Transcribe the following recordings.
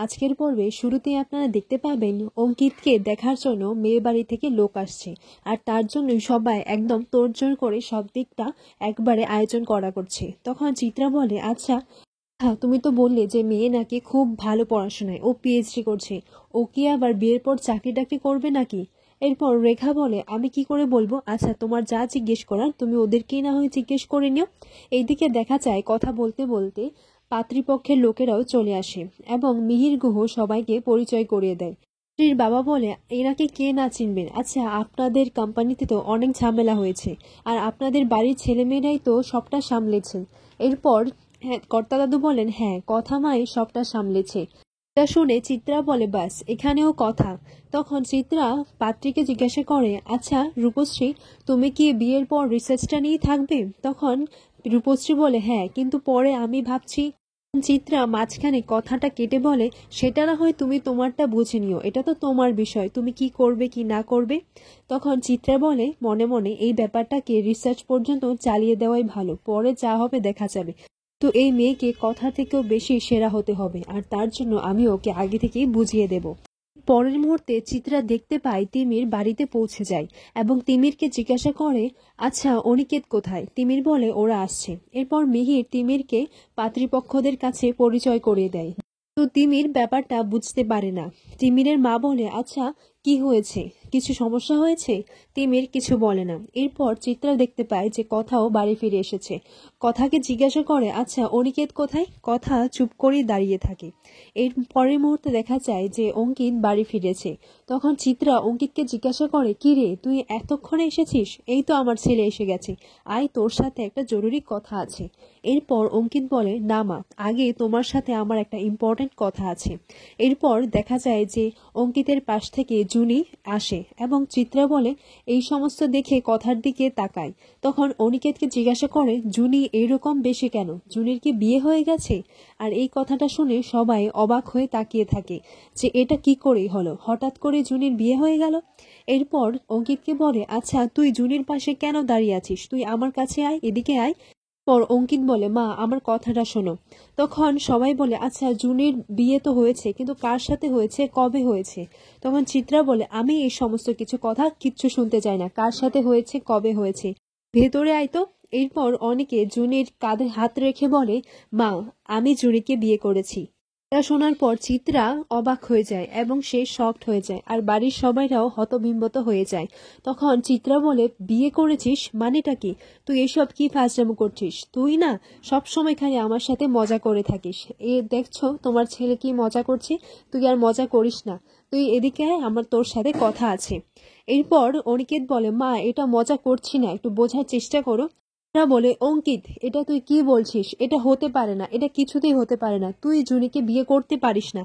আজকের পর্বে শুরুতেই আপনারা দেখতে পাবেন অঙ্কিতকে দেখার জন্য মেয়ে বাড়ি থেকে লোক আসছে, আর তার জন্য সবাই একদম তোড়জোড় করে সব দিকটা একবারে আয়োজন করা করছে। তখন চিত্রা বলে, আচ্ছা তুমি তো বললে যে মেয়ে নাকি খুব ভালো পড়াশোনায়, ও পিএইচডি করছে, ও কি আবার বিয়ের পর চাকরি টাকরি করবে নাকি? এরপর রেখা বলে, আমি কি করে বলবো, আচ্ছা তোমার যা জিজ্ঞেস করার তুমি ওদেরকেই না হয় জিজ্ঞেস করে নিও। এইদিকে দেখা যায় কথা বলতে বলতে পাত্রীপক্ষের লোকেরাও চলে আসে এবং মিহির গুহ সবাইকে পরিচয় করিয়ে দেয়। স্ত্রীর বাবা বলে, এনাকে কে না চিনবেন, আচ্ছা আপনাদের কোম্পানিতে তো অনেক ঝামেলা হয়েছে, আর আপনাদের বাড়ির ছেলেমেয়েরাই তো সবটা সামলেছেন। এরপর কর্তা দাদু বলেন, হ্যাঁ কথা মাই সবটা সামলেছে। এটা শুনে চিত্রা বলে, বাস এখানেও কথা। তখন চিত্রা পাত্রীকে জিজ্ঞাসা করে, আচ্ছা রূপশ্রী, তুমি কি বিয়ের পর রিসার্চটা নিয়ে থাকবে? তখন রূপশ্রী বলে, হ্যাঁ, কিন্তু পরে আমি ভাবছি। চিত্রা মাঝখানে কথাটা কেটে বলে, সেটা না হয় তুমি তোমারটা বুঝে নিও, এটা তো তোমার বিষয়, তুমি কি করবে কি না করবে। তখন চিত্রা বলে মনে মনে, এই ব্যাপারটাকে রিসার্চ পর্যন্ত চালিয়ে দেওয়াই ভালো, পরে যা হবে দেখা যাবে। তো এই মেয়েকে কথা থেকেও বেশি সেরা হতে হবে, আর তার জন্য আমি ওকে আগে থেকেই বুঝিয়ে দেব। পরের মুহূর্তে চিত্রা দেখতে পায় তিমির বাড়িতে পৌঁছে যায় এবং তিমিরকে জিজ্ঞাসা করে, আচ্ছা অনিকেত কোথায়? তিমির বলে, ওরা আসছে। এরপর মিহির তিমিরকে পাত্রীপক্ষদের কাছে পরিচয় করিয়ে দেয়। তো তিমির ব্যাপারটা বুঝতে পারে না। তিমিরের মা বলে, আচ্ছা কি হয়েছে, কিছু সমস্যা হয়েছে? তিমির কিছু বলে না। এরপর চিত্রা দেখতে পায় যে কথাও বাড়ি ফিরে এসেছে। কথাকে জিজ্ঞাসা করে, আচ্ছা অনিকেত কোথায়? কথা চুপ করেই দাঁড়িয়ে থাকে। এর পরের মুহূর্তে দেখা যায় যে অঙ্কিত বাড়ি ফিরেছে। তখন চিত্রা অঙ্কিতকে জিজ্ঞাসা করে, কি রে তুই এতক্ষণে এসেছিস? এই তো আমার ছেলে এসে গেছে, আয় তোর সাথে একটা জরুরি কথা আছে। এরপর অঙ্কিত বলে, না মা, আগে তোমার সাথে আমার একটা ইম্পর্টেন্ট কথা আছে। এরপর দেখা যায় যে অঙ্কিতের পাশ থেকে জুনি আসে এবং চিত্রা বলে, এই সমস্ত দেখে কথার দিকে তাকায়। তখন অনিকেতকে জিজ্ঞাসা করে, জুনি এইরকম বেশি কেন? জুনির কি বিয়ে হয়ে গেছে? আর এই কথাটা শুনে সবাই অবাক হয়ে তাকিয়ে থাকে যে এটা কি করেই হলো, হঠাৎ করে জুনির বিয়ে হয়ে গেল। এরপর অঙ্কিতকে বলে, আচ্ছা তুই জুনির পাশে কেন দাঁড়িয়ে আছিস, তুই আমার কাছে আয়, এদিকে আয়। পর অঙ্কিত বলে, মা আমার কথাটা শোনো। তখন সবাই বলে, আচ্ছা জুনির বিয়ে তো হয়েছে, কিন্তু কার সাথে হয়েছে, কবে হয়েছে? তখন চিত্রা বলে, আমি এই সমস্ত কিছু কথা কিচ্ছু শুনতে চাই না, কার সাথে হয়েছে কবে হয়েছে, ভেতরে আয় তো। এরপর অনেকে জুনির কাঁধে হাত রেখে বলে, মা আমি জুনিকে বিয়ে করেছি। এটা শোনার পর চিত্রা অবাক হয়ে যায় এবং সে শকড হয়ে যায়, আর বাড়ির সবাইরাও হতবিম্বত হয়ে যায়। তখন চিত্রা বলে, বিয়ে করেছিস মানেটা কি? তুই এসব কি ফাজলামো করছিস? তুই না সব সময় খালি আমার সাথে মজা করে থাকিস, এ দেখছো তোমার ছেলে কি মজা করছে, তুই আর মজা করিস না, তুই এদিকে আয়, আমার তোর সাথে কথা আছে। এরপর অনিকেত বলে, মা এটা মজা করছি না, একটু বোঝার চেষ্টা করো। বলে, অঙ্কিত এটা তুই কি বলছিস, এটা হতে পারে না, এটা কিছুতেই হতে পারে না, তুই জুনিকে বিয়ে করতে পারিস না।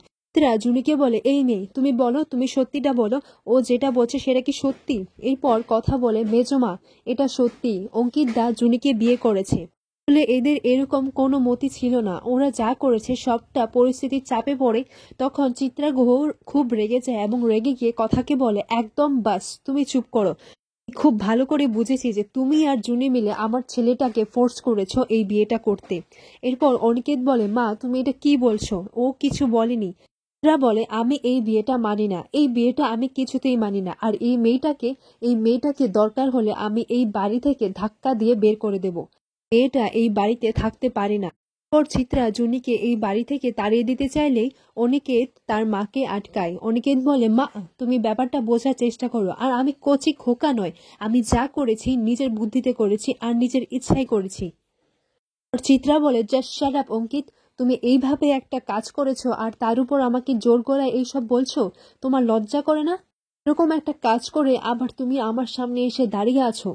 জুনিকে বলে, এই মেয়ে তুমি বলো, তুমি সত্যিটা বলো, ও যেটা বলছে সেটা কি সত্যি? এরপর কথা বলে, মেজমা এটা সত্যি, অঙ্কিত দা জুনিকে বিয়ে করেছে। বলে এদের এরকম কোনো মতি ছিল না, ওরা যা করেছে সবটা পরিস্থিতির চাপে পড়ে। তখন চিত্রা গুহ খুব রেগে যায় এবং রেগে গিয়ে কথাকে বলে, একদম বাস, তুমি চুপ করো। খুব ভালো করে বুঝেছি যে তুমি আর জুনি মিলে আমার ছেলেটাকে ফোর্স করেছো এই বিয়েটা করতে। এরপর অনিকেত বলে, মা তুমি এটা কি বলছো, ও কিছু বলেনি। রা বলে, আমি এই বিয়েটা মানি না, এই বিয়েটা আমি কিছুতেই মানি না, আর এই মেয়েটাকে দরকার হলে আমি এই বাড়ি থেকে ধাক্কা দিয়ে বের করে দেব। মেয়েটা এই বাড়িতে থাকতে পারে না। পর চিত্রা জুনিকে এই বাড়ি থেকে তাড়িয়ে দিতে চাইলেই অনিকেত তার মাকে আটকায়। অনিকেত বলে, মা তুমি ব্যাপারটা বোঝার চেষ্টা করো, আর আমি কচি খোকা নয়, আমি যা করেছি নিজের বুদ্ধিতে করেছি আর নিজের ইচ্ছাই করেছি। চিত্রা বলে, জাস্ট শাট আপ অঙ্কিত, তুমি এইভাবে একটা কাজ করেছো আর তার উপর আমাকে জোর গলায় এইসব বলছো, তোমার লজ্জা করে না? এরকম একটা কাজ করে আবার তুমি আমার সামনে এসে দাঁড়িয়ে আছো।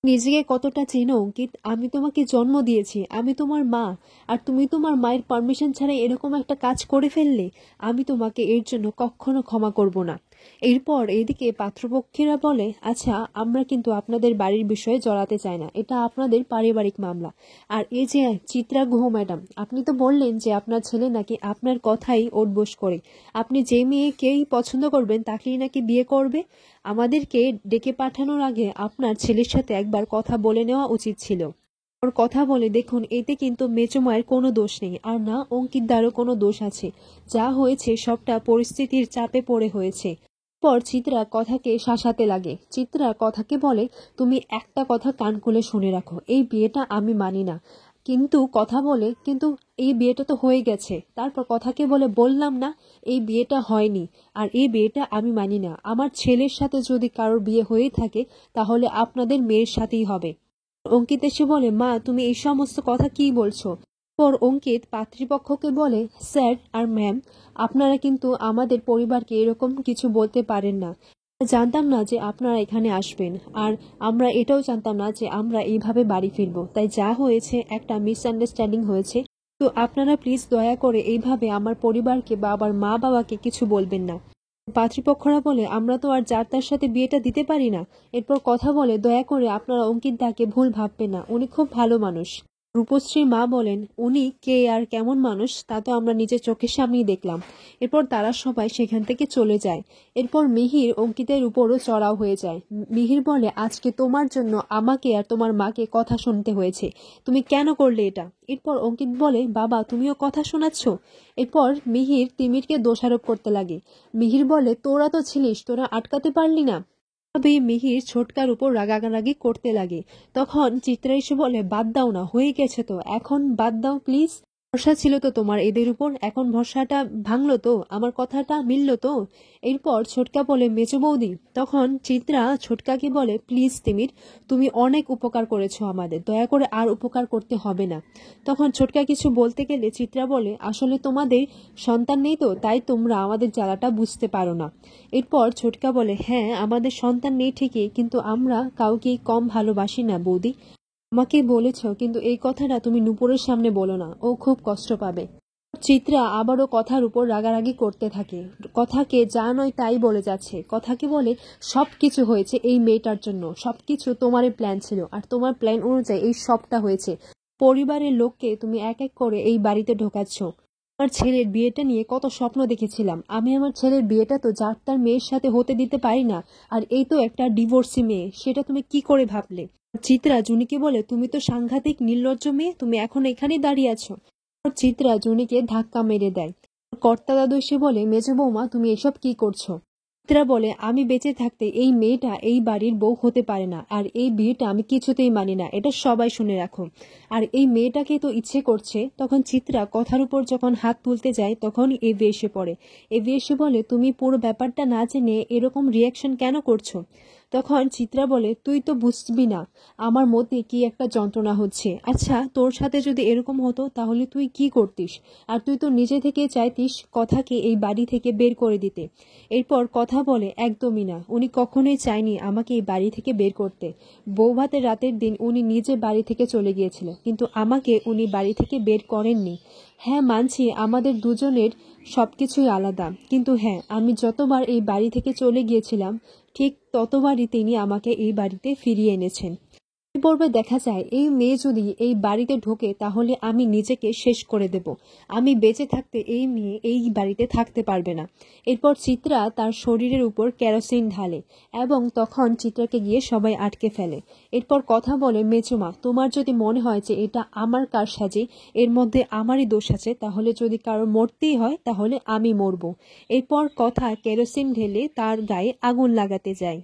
নিজেকে কতটা চেনো অঙ্কিত, আমি তোমাকে জন্ম দিয়েছি, আমি তোমার মা, আর তুমি তোমার মায়ের পারমিশন ছাড়া এরকম একটা কাজ করে ফেললে, আমি তোমাকে এর জন্য কখনো ক্ষমা করব না। এরপর এদিকে পাত্রপক্ষীরা বলে, আচ্ছা আমরা কিন্তু আপনাদের বাড়ির বিষয়ে জড়াতে চাই না, এটা আপনাদের পারিবারিক মামলা। আর এই যে চিত্রা গুহ ম্যাডাম, আপনি তো বললেন যে আপনার ছেলে নাকি আপনার কথাই ওঠবোস করে, আপনি যে মেয়েকেই পছন্দ করবেন তাকেই নাকি বিয়ে করবে। আমাদেরকে ডেকে পাঠানোর আগে আপনার ছেলের সাথে একবার কথা বলে নেওয়া উচিত ছিল। ওর কথা বলে, দেখুন এতে কিন্তু মেজো মায়ের কোনো দোষ নেই, আর না অঙ্কিতদারও কোনো দোষ আছে। যা হয়েছে সবটা পরিস্থিতির চাপে পড়ে হয়েছে। পর চিত্রা কথাকে শাসাতে লাগে। চিত্রা কথাকে বলে, তুমি একটা কথা কান খুলে শুনে রাখো, এই বিয়েটা আমি মানি না। কিন্তু কথা বলে, কিন্তু এই বিয়েটা তো হয়ে গেছে। তারপর কথাকে বলে, বললাম না এই বিয়েটা হয়নি, আর এই বিয়েটা আমি মানি না। আমার ছেলের সাথে যদি কারোর বিয়ে হয়ে থাকে তাহলে আপনাদের মেয়ের সাথেই হবে। অঙ্কিত এসে বলে, মা তুমি এই সমস্ত কথা কি বলছো? পর অঙ্কিত পাত্রীপক্ষকে বলে, স্যার আর ম্যাম, আপনারা কিন্তু আমাদের পরিবারকে এরকম কিছু বলতে পারেন না। জানতাম না যে আপনারা এখানে আসবেন, আর আমরা এটাও জানতাম না যে আমরা এইভাবে বাড়ি ফিরবো। তাই যা হয়েছে একটা মিসআন্ডারস্ট্যান্ডিং হয়েছে। তো আপনারা প্লিজ দয়া করে এইভাবে আমার পরিবারকে বা আবার মা বাবাকে কিছু বলবেন না। পাত্রীপক্ষরা বলে, আমরা তো আর যার তার সাথে বিয়েটা দিতে পারি না। এরপর কথা বলে, দয়া করে আপনারা অঙ্কিত দাকে ভুল ভাববেন না, উনি খুব ভালো মানুষ। রূপশ্রীর মা বলেন, উনি কে আর কেমন মানুষ তা তো আমরা নিজের চোখের সামনেই দেখলাম। এরপর তারা সবাই সেখান থেকে চলে যায়। এরপর মিহির অঙ্কিতের উপরও চড়াও হয়ে যায়। মিহির বলে, আজকে তোমার জন্য আমাকে আর তোমার মাকে কথা শুনতে হয়েছে, তুমি কেন করলে এটা? এরপর অঙ্কিত বলে, বাবা তুমিও কথা শোনাচ্ছ? এরপর মিহির তিমিরকে দোষারোপ করতে লাগে। মিহির বলে, তোরা তো ছিলিস, তোরা আটকাতে পারলি না। তবে মিহির ছোটকার উপর রাগারাগি করতে লাগে। তখন চিত্রা এসে বলে, বাদ দাও না, হয়ে গেছে তো, এখন বাদ দাও প্লিজ। ভরসা ছিল তো তোমার এদের উপর, এখন ভরসাটা ভাঙলো তো, আমার কথাটা মিলল তো। এরপর ছোটকা বলে, মেজো বৌদি। তখন চিত্রা ছোটকাকে বলে, প্লিজ তিমির, তুমি অনেক উপকার করেছো আমাদের, দয়া করে আর উপকার করতে হবে না। তখন ছোটকা কিছু বলতে গেলে চিত্রা বলে, আসলে তোমাদের সন্তান নেই তো, তাই তোমরা আমাদের জ্বালাটা বুঝতে পারো না। এরপর ছোটকা বলে, হ্যাঁ আমাদের সন্তান নেই ঠিকই, কিন্তু আমরা কাউকেই কম ভালোবাসি না বৌদি। আমাকে বলেছ, কিন্তু এই কথাটা তুমি নূপুরের সামনে বলো না, ও খুব কষ্ট পাবে। চিত্রা আবারও কথার উপর রাগারাগি করতে থাকে। কথাকে যা নয় তাই বলে যাচ্ছে। কথাকে বলে, সবকিছু হয়েছে এই মেয়েটার জন্য, সবকিছু তোমারই প্ল্যান ছিল, আর তোমার প্ল্যান অনুযায়ী এই সবটা হয়েছে। পরিবারের লোককে তুমি এক এক করে এই বাড়িতে ঢোকাচ্ছ। আমার ছেলের বিয়েটা নিয়ে কত স্বপ্ন দেখেছিলাম, আমি আমার ছেলের বিয়েটা তো যার তার মেয়ের সাথে হতে দিতে পারি না, আর এই তো একটা ডিভোর্সি মেয়ে, সেটা তুমি কি করে ভাবলে? চিত্রা জুনিকে বলে, তুমি তো সাংঘাতিক নির্লজ্জ মেয়ে, তুমি এখন এখানেই দাঁড়িয়ে আছো। চিত্রা জুনিকে ধাক্কা মেরে দেয়। কর্তা দাদু এসে বলে, মেজো বৌমা তুমি এসব কি করছো? চিত্রা বলে, আমি বেঁচে থাকতে এই মেয়েটা এই বাড়ির বউ হতে পারে না, আর এই বিয়েটা আমি কিছুতেই মানি না, এটা সবাই শুনে রাখো। আর এই মেয়েটাকে তো ইচ্ছে করছে। তখন চিত্রা কথার উপর যখন হাত তুলতে যায় তখন এভি এসে পড়ে। এভি এসে বলে, তুমি পুরো ব্যাপারটা না জেনে এরকম রিয়াকশন কেন করছো? তখন চিত্রা বলে, তুই তো বুঝবি না আমার মধ্যে কি একটা যন্ত্রণা হচ্ছে। আচ্ছা তোর সাথে যদি এরকম হতো তাহলে তুই কি করতিস? আর তুই তো নিজে থেকে চাইতিস কথাকে এই বাড়ি থেকে বের করে দিতে। এরপর কথা বলে, একদমই না, উনি কখনোই চায়নি আমাকে এই বাড়ি থেকে বের করতে। বৌভাতের রাতের দিন উনি নিজে বাড়ি থেকে চলে গিয়েছিল, কিন্তু আমাকে উনি বাড়ি থেকে বের করেননি। হ্যাঁ মানছি আমাদের দুজনের সবকিছুই আলাদা, কিন্তু হ্যাঁ আমি যতবার এই বাড়ি থেকে চলে গিয়েছিলাম ঠিক ততবারই তিনি আমাকে এই বাড়িতে ফিরিয়ে এনেছেন। এই পর্বে দেখা যায় এই মেয়ে যদি এই বাড়িতে ঢোকে তাহলে আমি নিজেকে শেষ করে দেব। আমি বেঁচে থাকতে এই মেয়ে এই বাড়িতে থাকতে পারবে না। এরপর চিত্রা তার শরীরের উপর কেরোসিন ঢালে এবং তখন চিত্রাকে গিয়ে সবাই আটকে ফেলে। এরপর কথা বলে, মেজুমা তোমার যদি মনে হয় যে এটা আমার কারসাজি, এর মধ্যে আমারই দোষ আছে, তাহলে যদি কারো মরতেই হয় তাহলে আমি মরবো। এরপর কথা কেরোসিন ঢেলে তার গায়ে আগুন লাগাতে যায়।